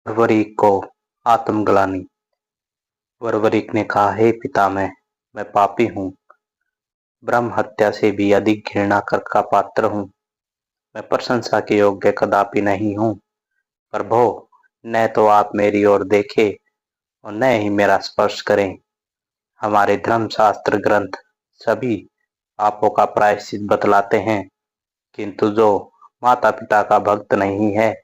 वरवरीक को आत्मग्लानि। वरवरीक ने कहा, हे पितामह, मैं पापी हूँ, ब्रह्म हत्या से भी अधिक घृणा कर का पात्र हूँ। मैं प्रशंसा के योग्य कदापि नहीं हूँ। प्रभो, न तो आप मेरी ओर देखें और न ही मेरा स्पर्श करें। हमारे धर्म शास्त्र ग्रंथ सभी पापों का प्रायश्चित बतलाते हैं, किंतु जो माता पिता का भक्त नहीं है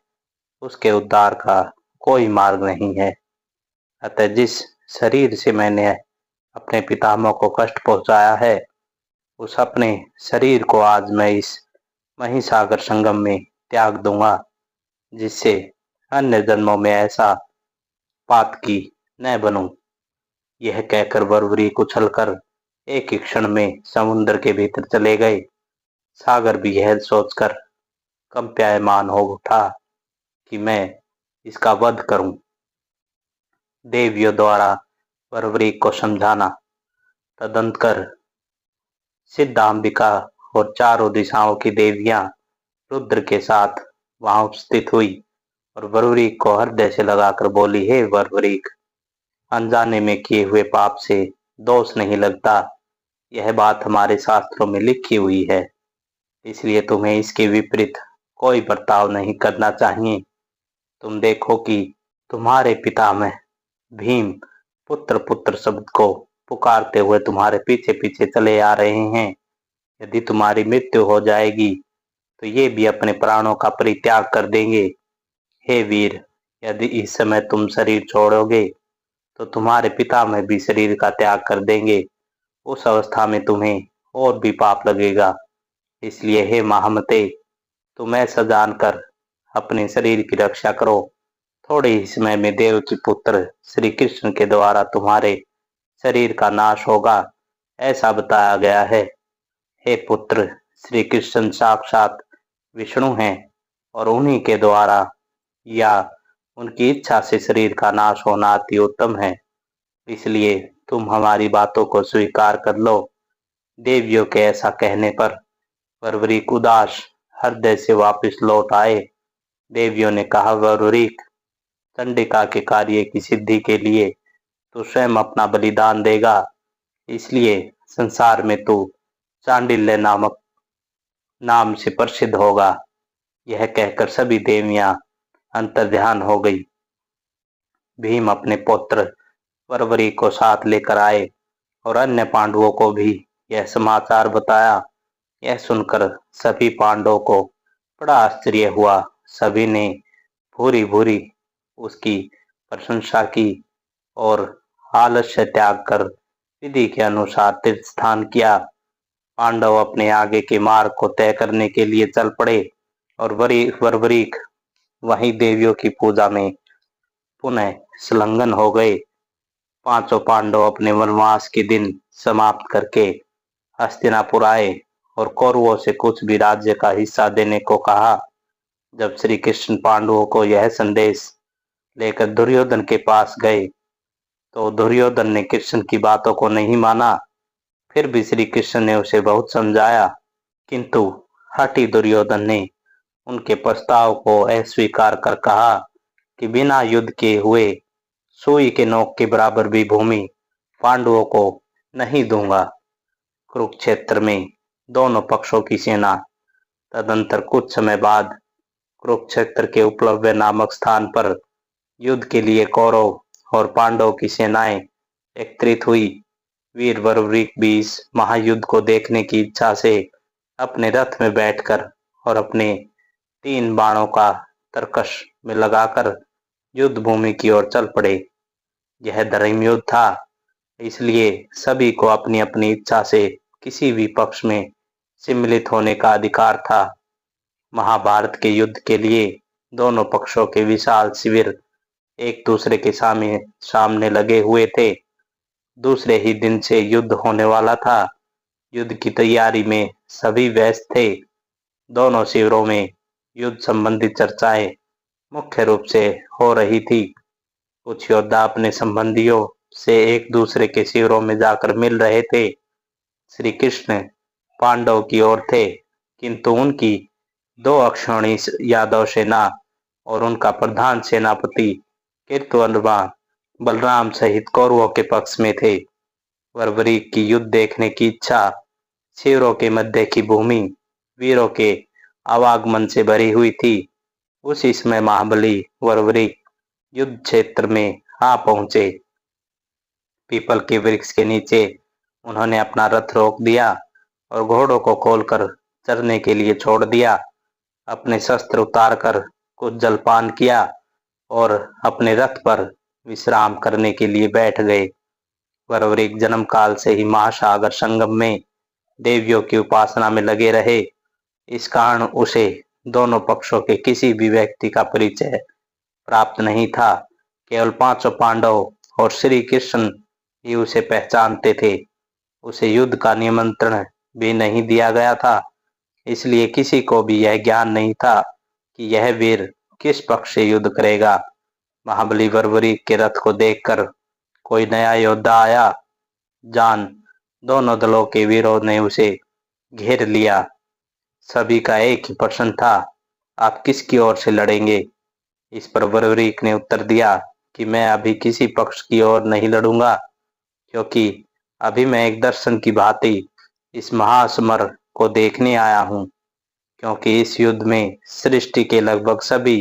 उसके उद्धार का कोई मार्ग नहीं है। अतः जिस शरीर से मैंने अपने पितामह को कष्ट पहुंचाया है, उस अपने शरीर को आज मैं इस महिसागर संगम में त्याग दूंगा, जिससे अन्य जन्मों में ऐसा पातकी न बनूं। यह कहकर वरवरीक उछलकर एक ही क्षण में समुद्र के भीतर चले गए। सागर भी यह सोचकर कंपायमान हो उठा कि मैं इसका वध करूं। देवियों द्वारा वरवरीक को समझाना। तदंतर सिद्धांबिका और चारों दिशाओं की देवियां रुद्र के साथ वहां उपस्थित हुई और वरवरीक को हृदय से लगाकर बोली, हे वरवरीक, अनजाने में किए हुए पाप से दोष नहीं लगता। यह बात हमारे शास्त्रों में लिखी हुई है, इसलिए तुम्हें इसके विपरीत कोई बर्ताव नहीं करना चाहिए। तुम देखो कि तुम्हारे पितामह भीम पुत्र पुत्र शब्द को पुकारते हुए तुम्हारे पीछे पीछे चले आ रहे हैं। यदि तुम्हारी मृत्यु हो जाएगी तो ये भी अपने प्राणों का परित्याग कर देंगे। हे वीर, यदि इस समय तुम शरीर छोड़ोगे तो तुम्हारे पितामह भी शरीर का त्याग कर देंगे। उस अवस्था में तुम्हें और भी पाप लगेगा। इसलिए हे महामते, तुम ऐसा जानकर अपने शरीर की रक्षा करो। थोड़े ही समय में देवकी पुत्र श्री कृष्ण के द्वारा तुम्हारे शरीर का नाश होगा, ऐसा बताया गया है। हे पुत्र, श्री कृष्ण साक्षात विष्णु हैं और उन्हीं के द्वारा या उनकी इच्छा से शरीर का नाश होना अति उत्तम है। इसलिए तुम हमारी बातों को स्वीकार कर लो। देवियों के ऐसा कहने पर वरवरीक उदास हृदय से वापस लौट आए। देवियों ने कहा, वरवरीक, चंडिका के कार्य की सिद्धि के लिए तू स्वयं अपना बलिदान देगा, इसलिए संसार में तू चांडिल्य नामक नाम से प्रसिद्ध होगा। यह कहकर सभी देवियां अंतर्ध्यान हो गई। भीम अपने पुत्र वरवरीक को साथ लेकर आए और अन्य पांडवों को भी यह समाचार बताया। यह सुनकर सभी पांडवों को बड़ा आश्चर्य हुआ। सभी ने भूरी भूरी उसकी प्रशंसा की और आलस्य त्याग कर विधि के अनुसार तीर्थ स्नान किया। पांडव अपने आगे के मार्ग को तय करने के लिए चल पड़े और वरवरीक वहीं देवियों की पूजा में पुनः संलग्न हो गए। पांचों पांडव अपने वनवास के दिन समाप्त करके हस्तिनापुर आए और कौरवों से कुछ भी राज्य का हिस्सा देने को कहा। जब श्री कृष्ण पांडवों को यह संदेश लेकर दुर्योधन के पास गए तो दुर्योधन ने कृष्ण की बातों को नहीं माना। फिर भी श्री कृष्ण ने उसे बहुत समझाया, किंतु हठी दुर्योधन ने उनके प्रस्ताव को अस्वीकार कर कहा कि बिना युद्ध के हुए सुई के नोक के बराबर भी भूमि पांडवों को नहीं दूंगा। कुरुक्षेत्र में दोनों पक्षों की सेना। तदंतर कुछ समय बाद कुरुक्षेत्र के उपलव्य नामक स्थान पर युद्ध के लिए कौरव और पांडव की सेनाएं एकत्रित हुई। वीर वरवरीक भी इस महायुद्ध को देखने की इच्छा से अपने रथ में बैठकर और अपने 3 बाणों का तरकश में लगाकर युद्ध भूमि की ओर चल पड़े। यह धर्म युद्ध था, इसलिए सभी को अपनी अपनी इच्छा से किसी भी पक्ष में सम्मिलित होने का अधिकार था। महाभारत के युद्ध के लिए दोनों पक्षों के विशाल शिविर एक दूसरे के सामने लगे हुए थे। दूसरे ही दिन से युद्ध होने वाला था। युद्ध की तैयारी में सभी व्यस्त थे। दोनों शिविरों में युद्ध संबंधी चर्चाएं मुख्य रूप से हो रही थी। कुछ योद्धा अपने संबंधियों से एक दूसरे के शिविरों में जाकर मिल रहे थे। श्री कृष्ण पांडव की ओर थे, किंतु उनकी 2 अक्षौणी यादव सेना और उनका प्रधान सेनापति कृतवर्मा बलराम सहित कौरवों के पक्ष में थे। वरवरीक की युद्ध देखने की इच्छा शिविरों के मध्य की भूमि वीरों के आवागमन से भरी हुई थी। उसी समय महाबली वरवरीक युद्ध क्षेत्र में आ पहुंचे। पीपल के वृक्ष के नीचे उन्होंने अपना रथ रोक दिया और घोड़ों को खोलकर चरने के लिए छोड़ दिया। अपने शस्त्र उतारकर कुछ जलपान किया और अपने रथ पर विश्राम करने के लिए बैठ गए। वरवरीक जन्म काल से ही महासागर संगम में देवियों की उपासना में लगे रहे। इस कारण उसे दोनों पक्षों के किसी भी व्यक्ति का परिचय प्राप्त नहीं था। केवल पांचों पांडव और श्री कृष्ण ही उसे पहचानते थे। उसे युद्ध का निमंत्रण भी नहीं दिया गया था, इसलिए किसी को भी यह ज्ञान नहीं था कि यह वीर किस पक्ष से युद्ध करेगा। महाबली वरवरीक के रथ को देखकर कोई नया योद्धा आया। जान दोनों दलों के वीरों ने उसे घेर लिया। सभी का एक ही प्रश्न था, आप किसकी ओर से लड़ेंगे? इस पर वरवरीक ने उत्तर दिया कि मैं अभी किसी पक्ष की ओर नहीं लड़ूंगा, क्योंकि अभी मैं एक दर्शन की भांति इस महासमर को देखने आया हूं। क्योंकि इस युद्ध में सृष्टि के लगभग सभी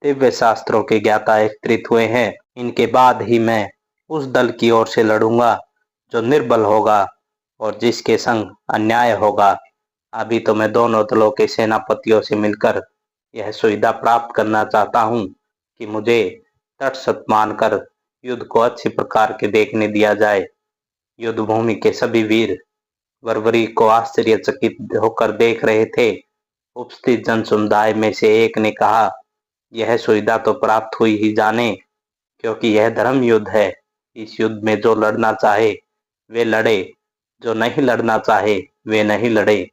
दिव्य शास्त्रों के ज्ञाता एकत्रित हुए हैं। इनके बाद ही मैं उस दल की ओर से लड़ूंगा जो निर्बल होगा और जिसके संग अन्याय होगा। अभी तो मैं दोनों दलों के सेनापतियों से मिलकर यह सुविधा प्राप्त करना चाहता हूं कि मुझे तटस्थ मानकर युद्ध को अच्छी प्रकार के देखने दिया जाए। युद्ध भूमि के सभी वीर वरवरीक को आश्चर्यचकित होकर देख रहे थे। उपस्थित जन समुदाय में से एक ने कहा, यह सुविधा तो प्राप्त हुई ही जाने, क्योंकि यह धर्म युद्ध है। इस युद्ध में जो लड़ना चाहे वे लड़े, जो नहीं लड़ना चाहे वे नहीं लड़े।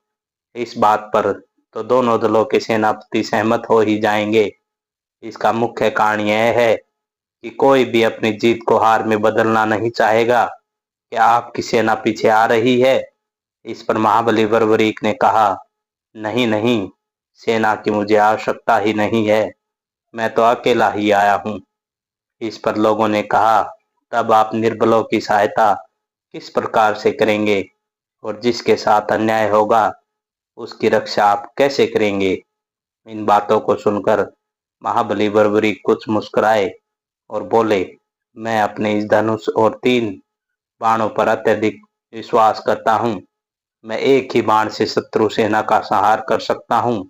इस बात पर तो दोनों दलों के सेनापति सहमत हो ही जाएंगे। इसका मुख्य कारण यह है कि कोई भी अपनी जीत को हार में बदलना नहीं चाहेगा। क्या आपकी सेना पीछे आ रही है? इस पर महाबली वरवरीक ने कहा, नहीं नहीं, सेना की मुझे आवश्यकता ही नहीं है, मैं तो अकेला ही आया हूं। इस पर लोगों ने कहा, तब आप निर्बलों की सहायता किस प्रकार से करेंगे और जिसके साथ अन्याय होगा उसकी रक्षा आप कैसे करेंगे? इन बातों को सुनकर महाबली वरवरीक कुछ मुस्कुराए और बोले, मैं अपने इस धनुष और 3 बाणों पर अत्यधिक विश्वास करता हूं। मैं एक ही बाण से शत्रु सेना का संहार कर सकता हूं।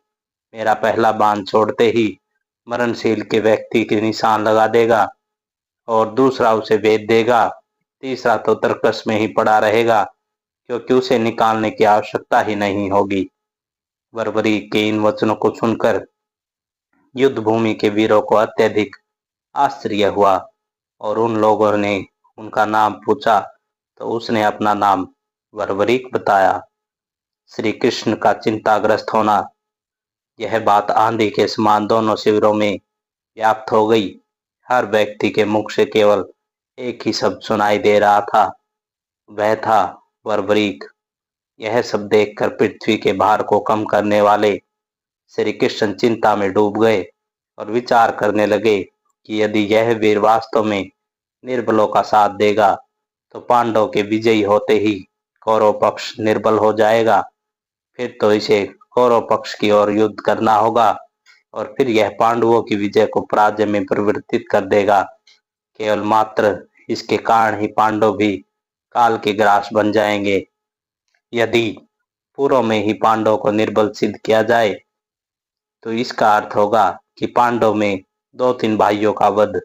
मेरा पहला बाण छोड़ते ही मरणशील के व्यक्ति के निशान लगा देगा और दूसरा उसे भेद देगा। तीसरा तो तर्कस में ही पड़ा रहेगा, क्योंकि उसे निकालने की आवश्यकता ही नहीं होगी। वरवरीक के इन वचनों को सुनकर युद्ध भूमि के वीरों को अत्यधिक आश्चर्य हुआ और उन लोगों ने उनका नाम पूछा तो उसने अपना नाम वरवरीक बताया। श्री कृष्ण का चिंताग्रस्त होना, यह बात आंधी के समान दोनों शिविरों में व्याप्त हो गई। हर व्यक्ति के मुख से केवल एक ही शब्द सुनाई दे रहा था, वह था वरवरीक। यह सब देखकर पृथ्वी के भार को कम करने वाले श्री कृष्ण चिंता में डूब गए और विचार करने लगे कि यदि यह वीर वास्तव में निर्बलों का साथ देगा तो पांडव के विजयी होते ही कौरव पक्ष निर्बल हो जाएगा। फिर तो इसे कौरव पक्ष की ओर युद्ध करना होगा और फिर यह पांडवों की विजय को पराजय में परिवर्तित कर देगा। केवल मात्र इसके कारण ही पांडव भी काल के ग्रास बन जाएंगे। यदि पूर्व में ही पांडव को निर्बल सिद्ध किया जाए तो इसका अर्थ होगा कि पांडव में 2-3 भाइयों का वध।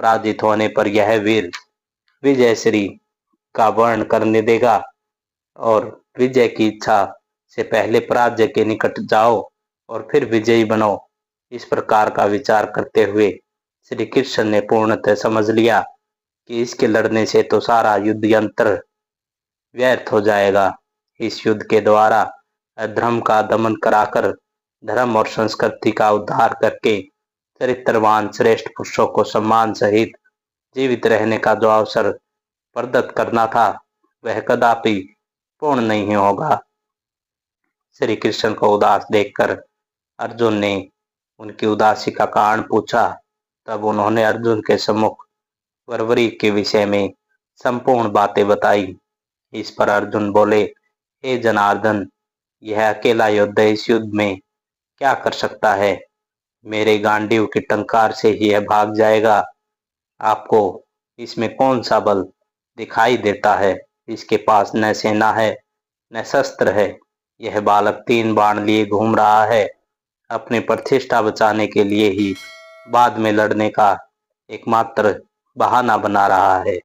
पराजित होने पर यह वीर विजयश्री का वर्ण करने देगा और विजय की इच्छा से पहले पराजय के निकट जाओ और फिर विजयी बनो। इस प्रकार का विचार करते हुए श्री कृष्ण ने पूर्णतः समझ लिया कि इसके लड़ने से तो सारा युद्ध यंत्र व्यर्थ हो जाएगा। इस युद्ध के द्वारा अधर्म का दमन कराकर धर्म और संस्कृति का उद्धार करके चरित्रवान श्रेष्ठ पुरुषों को सम्मान सहित जीवित रहने का जो अवसर प्रदत्त करना था वह कदापि पूर्ण नहीं होगा। श्री कृष्ण को उदास देखकर अर्जुन ने उनकी उदासी का कारण पूछा। तब उन्होंने अर्जुन के सम्मुख वरवरीक के विषय में संपूर्ण बातें बताई। इस पर अर्जुन बोले, हे जनार्दन, यह अकेला योद्धा इस युद्ध में क्या कर सकता है? मेरे गांडीव की टंकार से ही यह भाग जाएगा। आपको इसमें कौन सा बल दिखाई देता है? इसके पास न सेना है न शस्त्र है। यह बालक 3 बाण लिए घूम रहा है। अपनी प्रतिष्ठा बचाने के लिए ही बाद में लड़ने का एकमात्र बहाना बना रहा है।